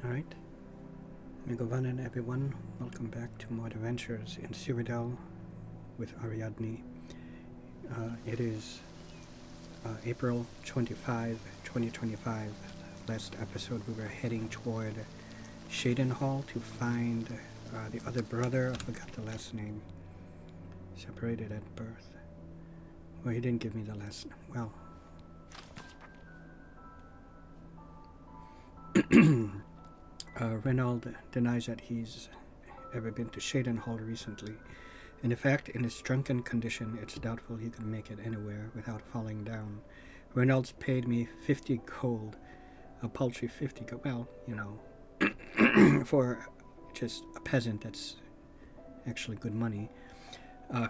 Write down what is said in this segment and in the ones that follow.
Alright, Megavanan everyone, welcome back to more adventures in Cyrodiil with Ariadne. It is April 25, 2025. Last episode we were heading toward Shadenhall to find the other brother, I forgot the last name, separated at birth. Well, he didn't give me the last, well. Reynald denies that he's ever been to Shadenhall recently. And in fact, in his drunken condition, it's doubtful he could make it anywhere without falling down. Reynolds paid me 50 gold, a paltry 50 gold, well, you know, for just a peasant, that's actually good money.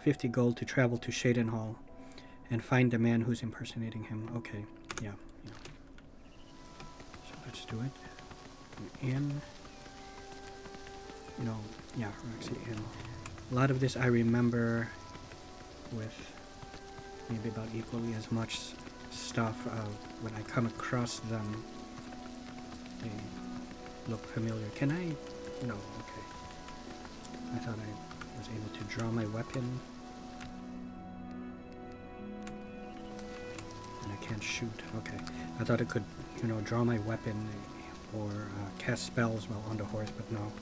50 gold to travel to Shadenhall and find the man who's impersonating him. Okay, yeah. So let's do it. In, you know, yeah, we're actually in. A lot of this I remember with maybe about equally as much stuff. When I come across them, they look familiar. Can I? No, okay. I thought I was able to draw my weapon. And I can't shoot. Okay. I thought I could, you know, draw my weapon or cast spells while on the horse, but no.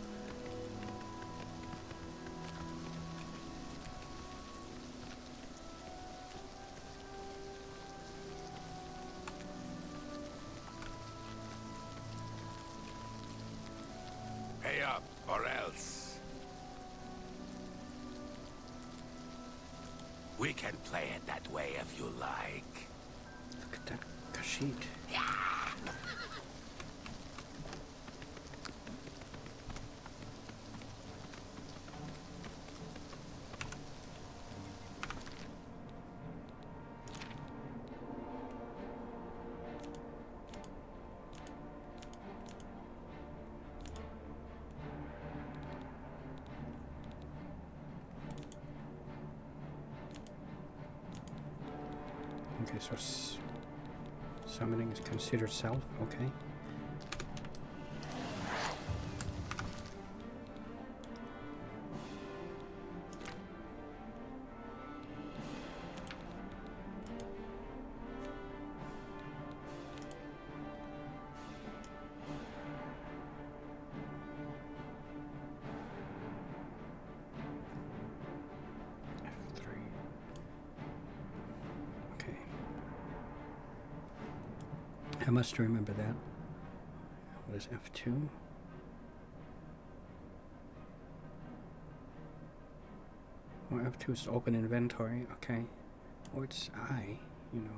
Pay up, or else. We can play it that way if you like. Look at that Kashyyyk. Yeah. Okay, so summoning is considered self, okay. I must remember that. What is F2? Well, F2 is to open inventory, okay. Or it's I, you know.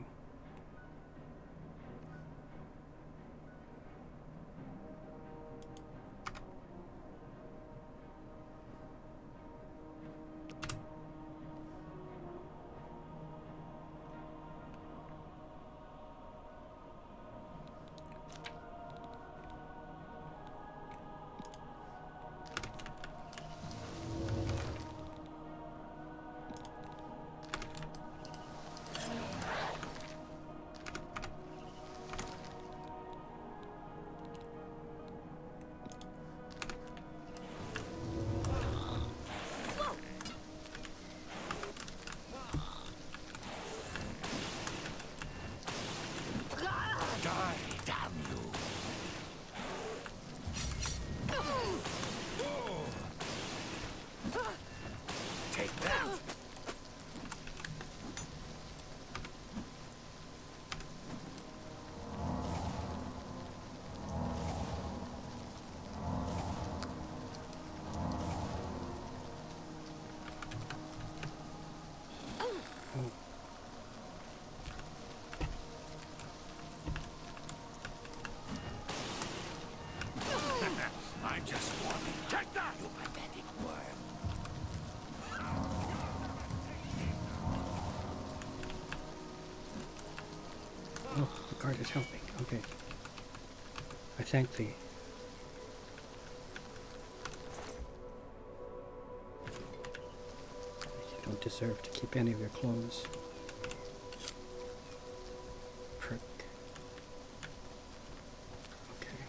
Oh, the guard is helping. Okay. I thank thee. You don't deserve to keep any of your clothes. Prick. Okay.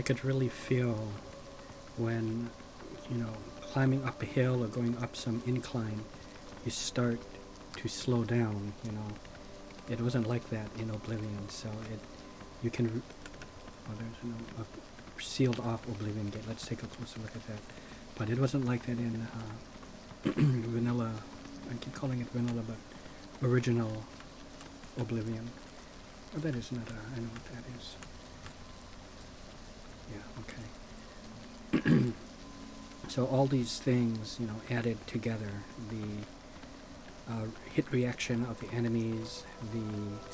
I could really feel when, you know, climbing up a hill or going up some incline, you start to slow down, you know. It wasn't like that in Oblivion, so you can, there's a sealed off Oblivion gate. Let's take a closer look at that. But it wasn't like that in vanilla, I keep calling it vanilla, but original Oblivion. Oh, that is not I know what that is. Yeah, okay. So all these things, you know, added together, the hit reaction of the enemies, the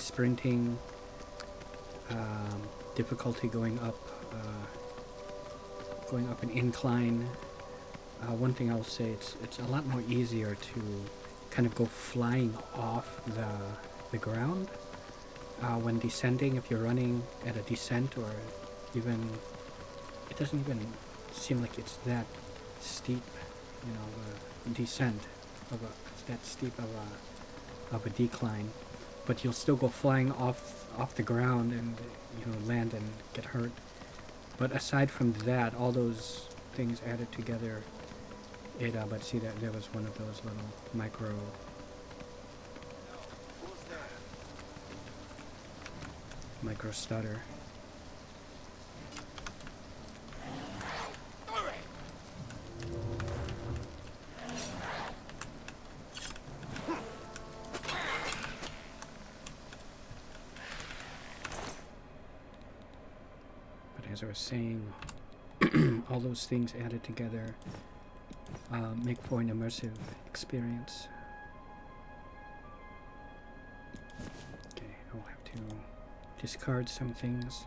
sprinting, difficulty going up an incline. One thing I'll say, it's a lot more easier to kind of go flying off the ground when descending. If you're running at a descent, or even, it doesn't even seem like it's that steep, you know, descent of that steep of a decline, but you'll still go flying off the ground and, you know, land and get hurt. But aside from that, all those things added together, but see that there was one of those little micro stutter. As I was saying, all those things added together make for an immersive experience. Okay, I'll have to discard some things.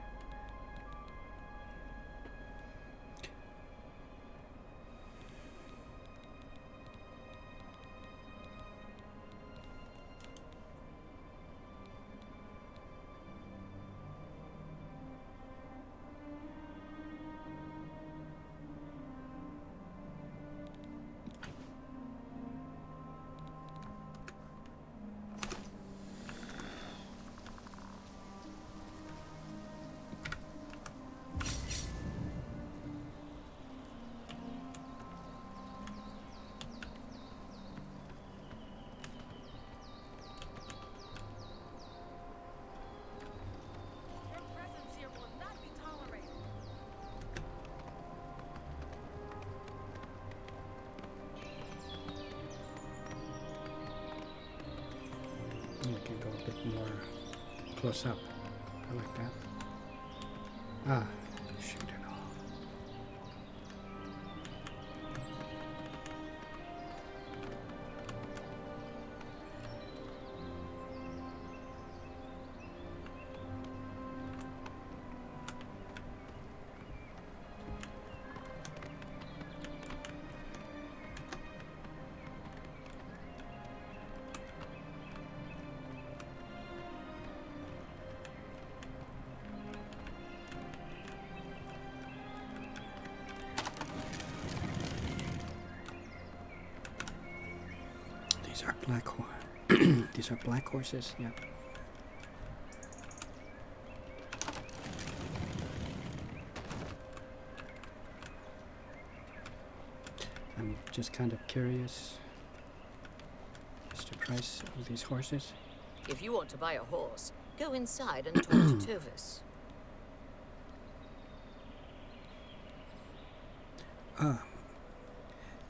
I can go a bit more close up. I like that. Ah, shoot it all. These are black horses, yeah. I'm just kind of curious as to the price of these horses. If you want to buy a horse, go inside and talk to Ttwwiinnss.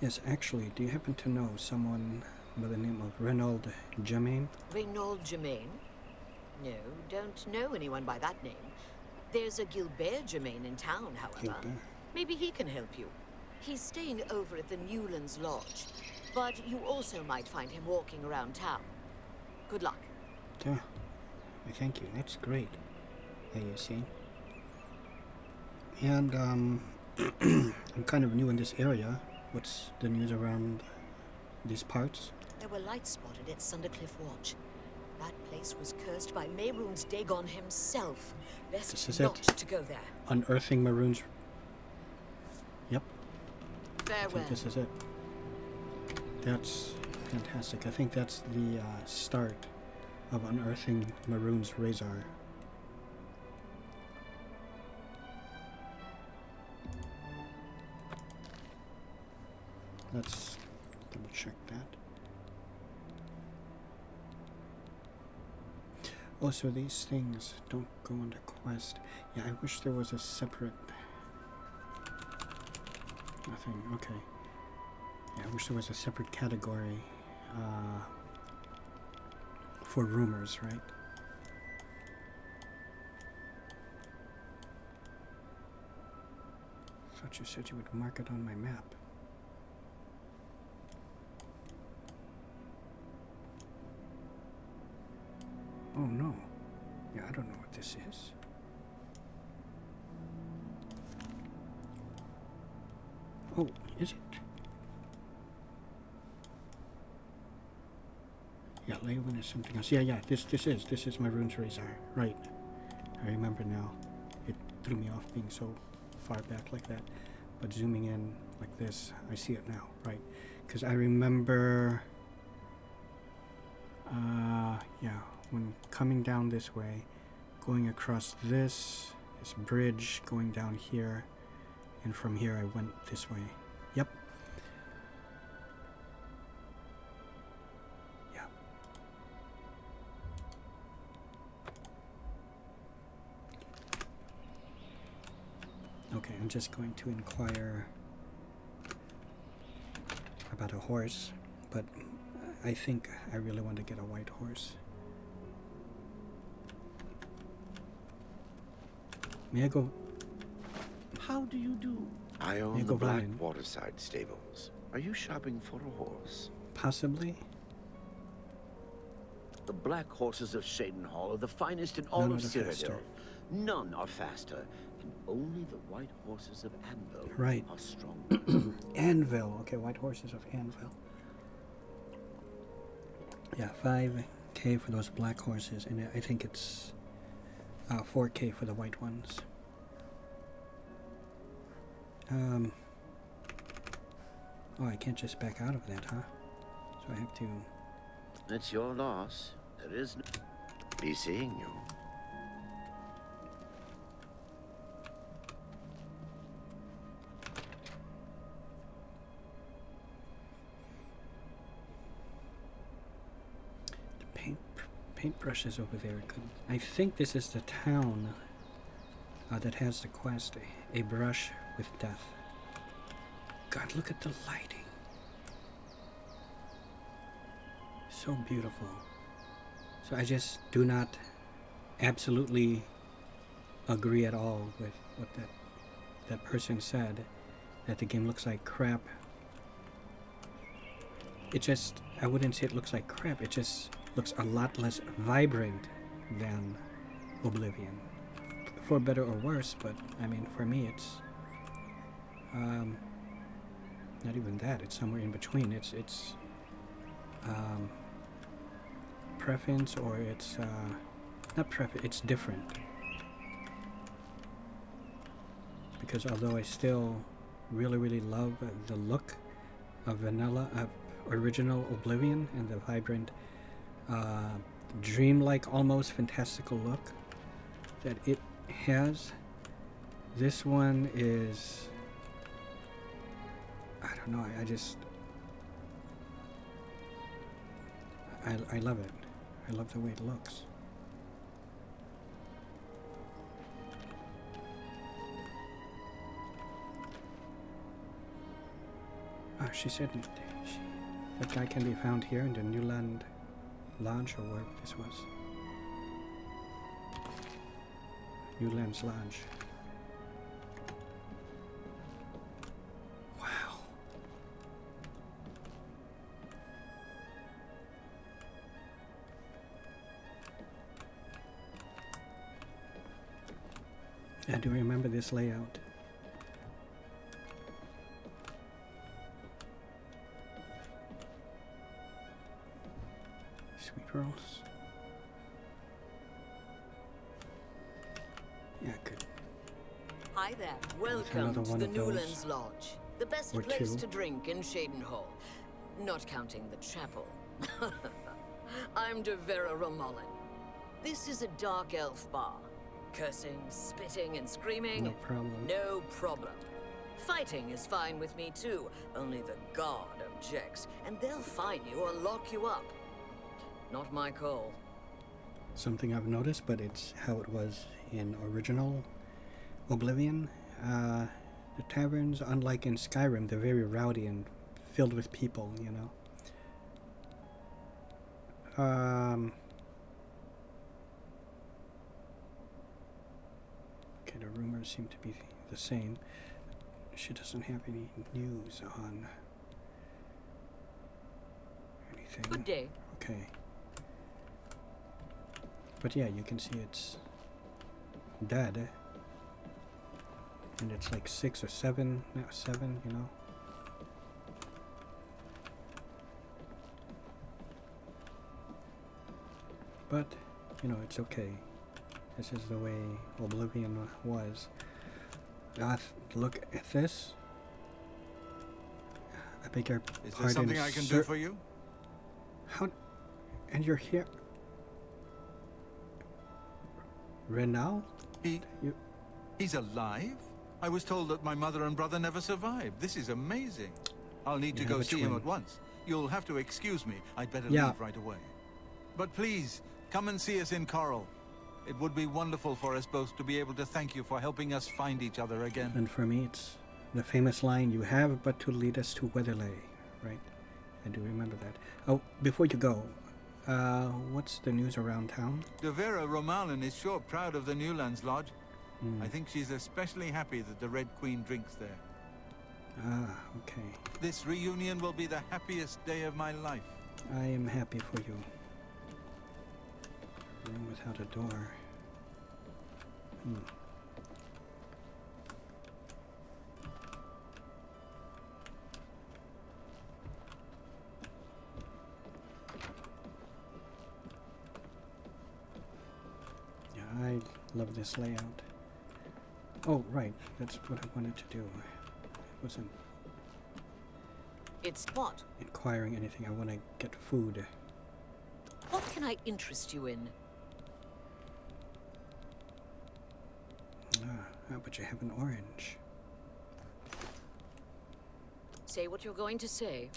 Yes, actually, do you happen to know someone by the name of Reynold Germain? Reynold Germain? No, don't know anyone by that name. There's a Gilbert Germain in town, however. Gilbert. Maybe he can help you. He's staying over at the Newlands Lodge, but you also might find him walking around town. Good luck. Yeah, thank you. That's great. There you see. And I'm kind of new in this area. What's the news around these parts? There were lights spotted at Sundercliff Watch. That place was cursed by Mehrunes Dagon himself. Best not to go there. Unearthing Mehrunes. Yep. Farewell. I think this is it. That's fantastic. I think that's the start of unearthing Mehrunes Razor. Let's double check that. Also, these things don't go on the quest. Yeah, I wish there was a separate... Nothing, okay. Yeah, I wish there was a separate category for rumors, right? Thought you said you would mark it on my map. Oh no. Yeah, I don't know what this is. Oh, is it? Yeah, Leyland is something else. Yeah, this is my runes razor. Right. I remember now. It threw me off being so far back like that. But zooming in like this, I see it now, right? Because I remember yeah, when coming down this way, going across this bridge, going down here, and from here I went this way. Yep. Yeah. Okay, I'm just going to inquire about a horse, but I think I really want to get a white horse. May I go? How do you do? I own the Black Waterside stables. Are you shopping for a horse? Possibly. The black horses of Cyrodiil are the finest in all of Cyrodiil. None are faster, and only the white horses of Anvil are stronger. Anvil. Okay, white horses of Anvil. Yeah, 5K for those black horses, and I think it's 4K for the white ones. Oh, I can't just back out of that, huh? So I have to... It's your loss. There is no... Be seeing you. The paintbrushes over there. I think this is the town that has the quest, a brush with death. God, look at the lighting. So beautiful. So I just do not absolutely agree at all with what that person said, that the game looks like crap. It just, I wouldn't say it looks like crap, it just looks a lot less vibrant than Oblivion. For better or worse, but I mean, for me it's not even that, it's somewhere in between. It's preference, or it's not preference, it's different. Because although I still really love the look of vanilla, original Oblivion, and the vibrant, dreamlike, almost fantastical look that it has, this one is, I don't know, I love it. I love the way it looks. She said that guy can be found here in the Newland Lodge, or where this was. Newlands Lodge. Wow. I do remember this layout. Sweet rolls. Yeah, good. Hi there. Welcome to the Newlands Lodge. The best place to drink in Cyrodiil. Not counting the chapel. I'm de Vera Romulan. This is a dark elf bar. Cursing, spitting, and screaming. No problem. No problem. Fighting is fine with me too. Only the god objects, and they'll fine you or lock you up. Not my call. Something I've noticed, but it's how it was in original Oblivion. The taverns, unlike in Skyrim, they're very rowdy and filled with people, you know. Okay, the rumors seem to be the same. She doesn't have any news on anything. Good day. Okay. But yeah, you can see it's dead. And it's like 6 or 7, no, 7, you know. But, you know, it's okay. This is the way Oblivion was. Look at this. I beg your pardon. Is there something I can do for you? How? And you're here? Renal? He's alive? I was told that my mother and brother never survived. This is amazing. I'll need to go see him at once. You'll have to excuse me. I'd better leave right away. But please, come and see us in Coral. It would be wonderful for us both to be able to thank you for helping us find each other again. And for me, it's the famous line, "You have but to lead us to Weatherlay," right? I do remember that. Oh, before you go, what's the news around town? Devera Romalin is sure proud of the Newlands Lodge. I think she's especially happy that the Red Queen drinks there. Ah, okay. This reunion will be the happiest day of my life. I am happy for you. Room without a door. Yeah, I love this layout. Oh, right. That's what I wanted to do. I wasn't It's what? inquiring anything. I want to get food. What can I interest you in? But you have an orange. Say what you're going to say.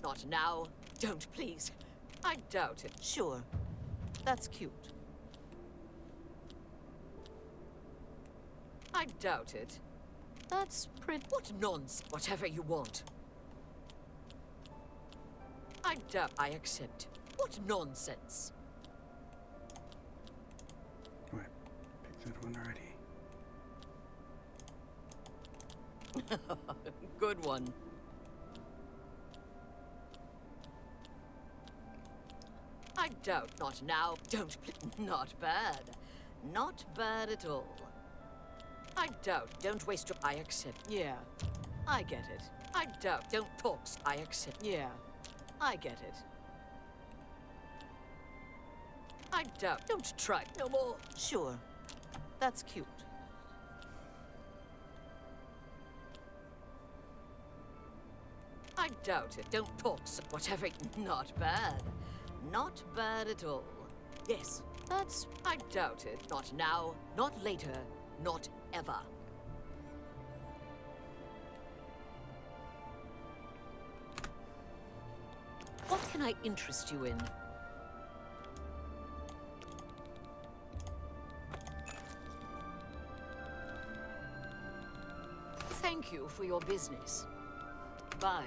Not now. Don't, please. I doubt it. Sure. That's cute. I doubt it. That's pretty. What nonsense. Whatever you want. I doubt I accept. What nonsense. Oh, I picked that one already. Good one. I doubt not now. Don't. Not bad. Not bad at all. I doubt. Don't waste your. I accept. Yeah. I get it. I doubt. Don't talk. I accept. Yeah. I get it. I doubt. Don't try. No more. Sure. That's cute. I doubt it. Don't talk. Whatever. Not bad. Not bad at all. Yes. That's. I doubt it. Not now. Not later. Not ever. What can I interest you in? Thank you for your business. Bye.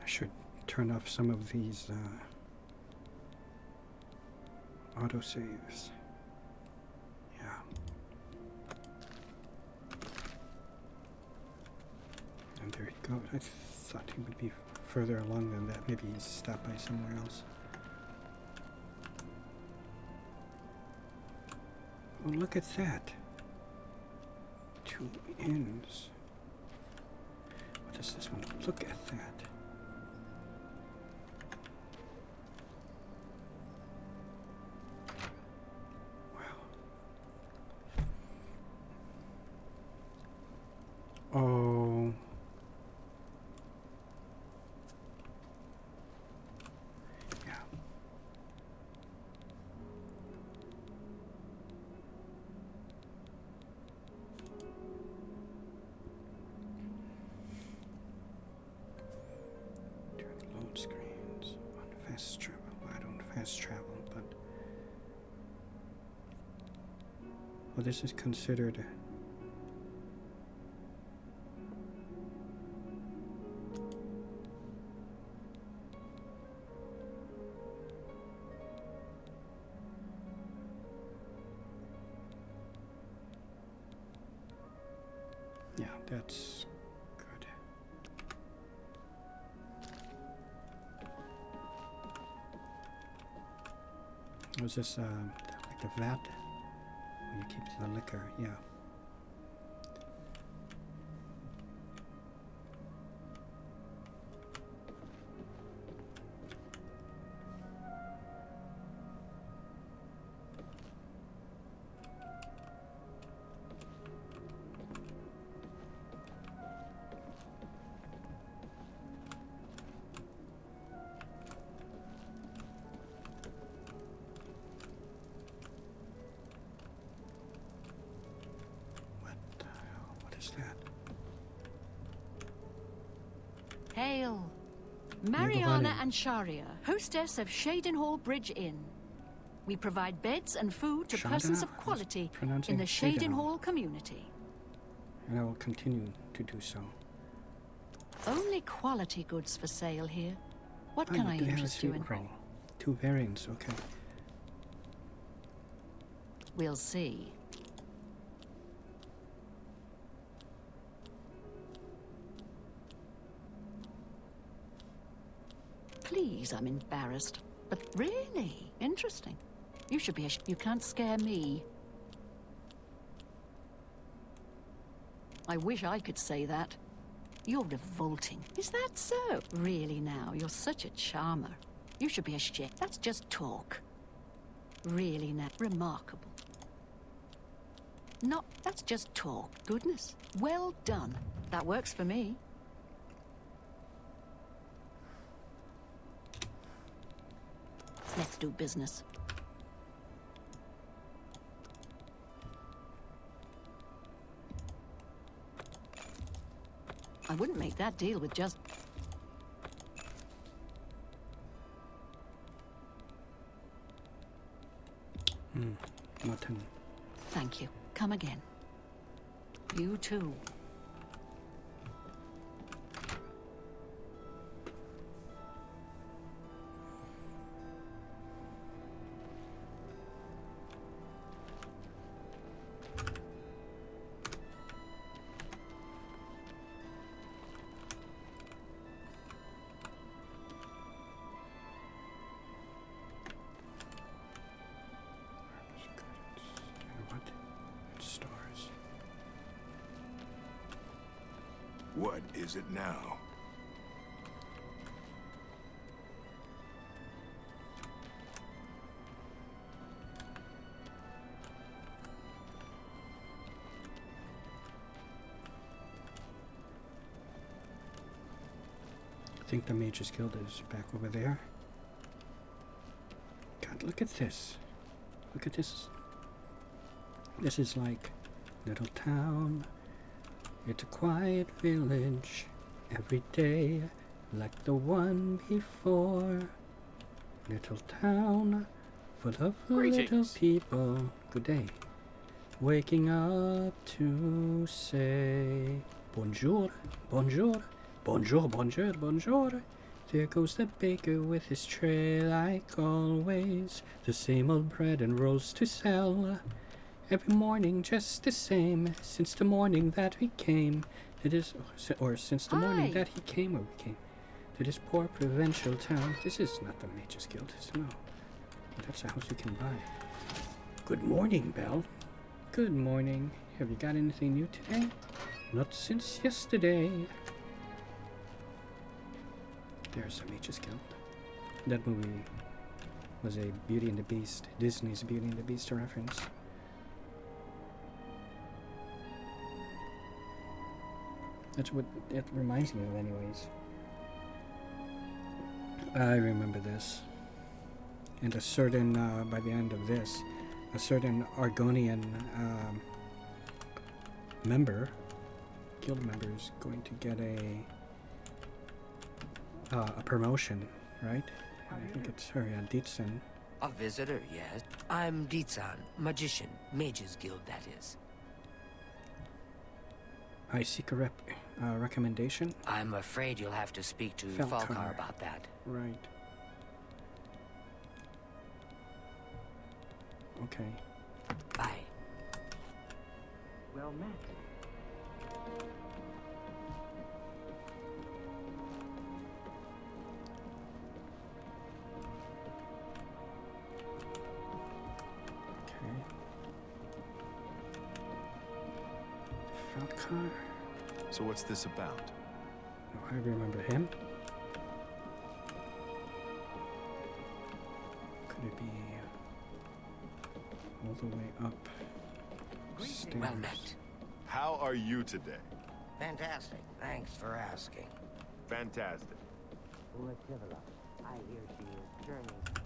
Should turn off some of these autosaves. Yeah. And there he goes. I thought he would be further along than that. Maybe he's stopped by somewhere else. Oh, look at that. Ttwwiinnss. What is this one? Look at that. Wow. Oh. Screens on fast travel. I don't fast travel, but well, this is considered yeah, that's good. Was this like the vat where you keep the liquor? Yeah. Hail! Mariana and Sharia, hostess of Shadinghall Bridge Inn. We provide beds and food to persons of quality in the Shadinghall community. And I will continue to do so. Only quality goods for sale here. What can I interest you in? Two variants, okay. We'll see. Please, I'm embarrassed. But really, interesting. You should be you can't scare me. I wish I could say that. You're revolting. Is that so? Really now, you're such a charmer. You should be ashamed. That's just talk. Really now, remarkable. Not, that's just talk. Goodness. Well done. That works for me. Let's do business. I wouldn't make that deal with just... Mutton. Thank you. Come again. You too. What is it now? I think the Mage's Guild is back over there. God, look at this. Look at this. This is like little town. It's a quiet village every day, like the one before. Little town full of little people. Good day. Waking up to say bonjour, bonjour, bonjour, bonjour, bonjour. There goes the baker with his tray like always. The same old bread and rolls to sell. Every morning just the same, since the morning that we came. It is, or since the morning that he came or we came. To this poor provincial town. This is not the Mage's Guild, no. But that's a house you can buy. Good morning, Belle. Good morning. have you got anything new today? Not since yesterday. There's some H's Guild. That movie was a Beauty and the Beast, Disney's Beauty and the Beast reference. That's what it reminds me of anyways. I remember this. And a certain, by the end of this, a certain Argonian member, guild member, is going to get a promotion, right? I think it's her, yeah, Dietzen. A visitor, yes. I'm Dietzen, magician, mages guild, that is. I seek a recommendation. I'm afraid you'll have to speak to Falagar about that. Right. Okay. Bye. Well met. Falagar. So what's this about? Oh, I remember him. Could it be all the way up? Stairs. Well met. How are you today? Fantastic. Thanks for asking. Fantastic. I hear she is journeying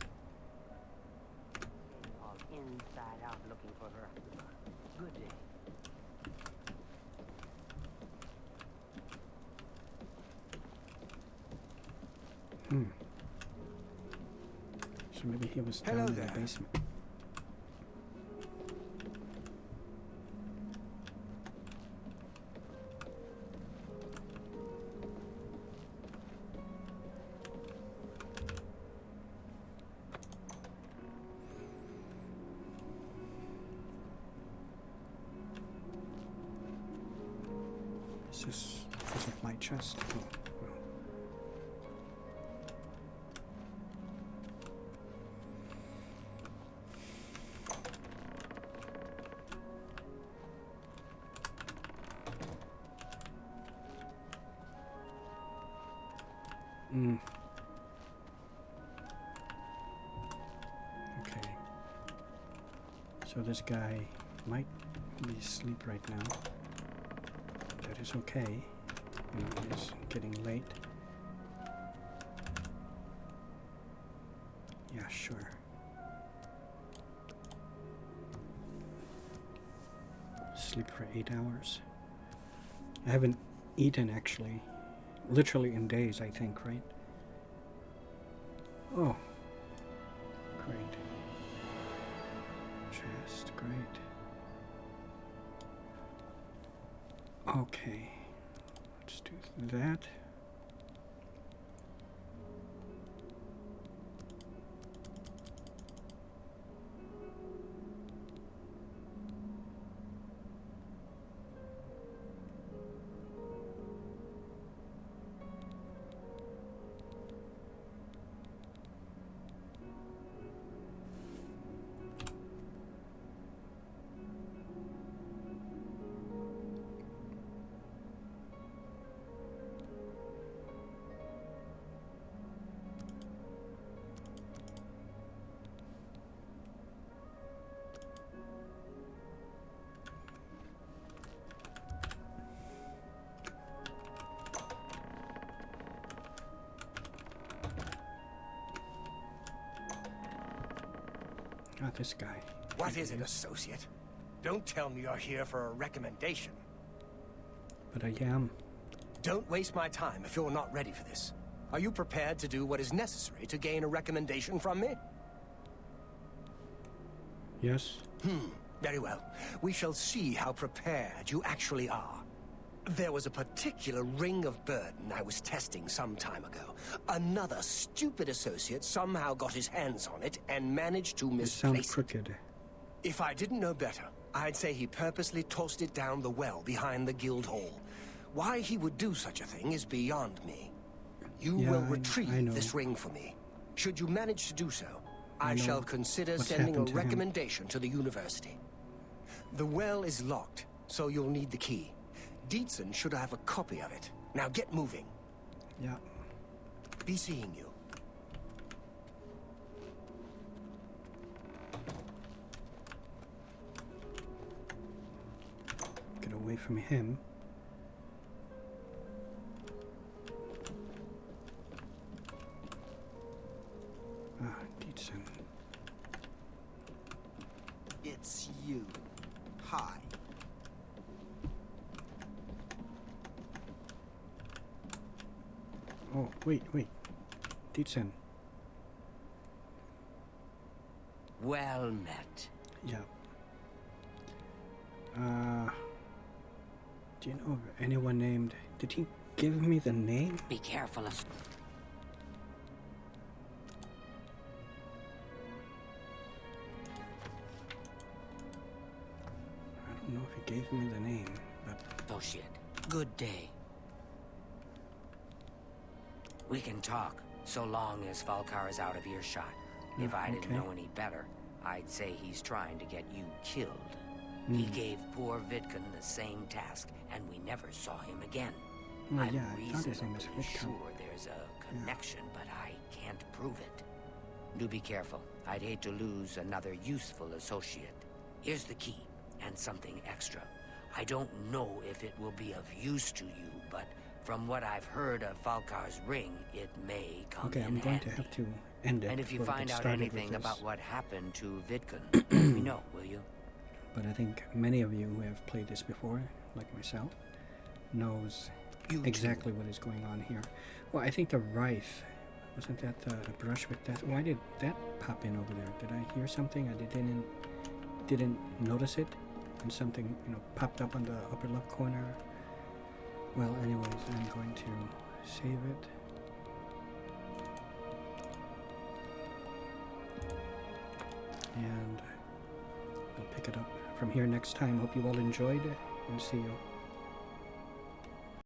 all inside out looking for her. Good day. So maybe he was down in the basement. Is this a supply chest? Oh, well. Okay. So this guy might be asleep right now. That is okay. You know, it's getting late. Yeah, sure. Sleep for 8 hours. I haven't eaten actually. Literally in days, I think, right? Oh. Great. Just great. Okay. Let's do that. Not this guy. What is it, associate? Don't tell me you're here for a recommendation. But I am. Don't waste my time if you're not ready for this. Are you prepared to do what is necessary to gain a recommendation from me? Yes. Very well. We shall see how prepared you actually are. There was a particular ring of burden I was testing some time ago. Another stupid associate somehow got his hands on it and managed to misplace it. It sounds crooked. If I didn't know better, I'd say he purposely tossed it down the well behind the guild hall. Why he would do such a thing is beyond me. You will retrieve this ring for me. Should you manage to do so, I shall consider sending a recommendation to the university. The well is locked, so you'll need the key. Dietzen should have a copy of it. Now get moving. Yeah. Be seeing you. Get away from him. Ah, Dietzen. It's you. Hi. Oh, wait. Dietzen. Well met. Yeah. Do you know of anyone named... Did he give me the name? Be careful of... I don't know if he gave me the name, but... Associate, good day. We can talk, so long as Falagar is out of earshot. If I didn't know any better, I'd say he's trying to get you killed. He gave poor Vidkun the same task, and we never saw him again. Oh, I'm yeah, I thought his name was reasonably Vidkun. sure there's a connection, but I can't prove it. Do be careful. I'd hate to lose another useful associate. Here's the key, and something extra. I don't know if it will be of use to you, but from what I've heard of Falkar's ring, it may come in I'm going handy. to have to end it. And if you before we find get out started with anything this. about what happened to Vidkun, let me know, will you? But I think many of you who have played this before, like myself, knows exactly what is going on here. Well, I think the Rife, wasn't that a brush with death? Why did that pop in over there? Did I hear something? I didn't notice it, and something popped up on the upper left corner. Well, anyways, I'm going to save it. And I'll pick it up from here next time. Hope you all enjoyed, and see you.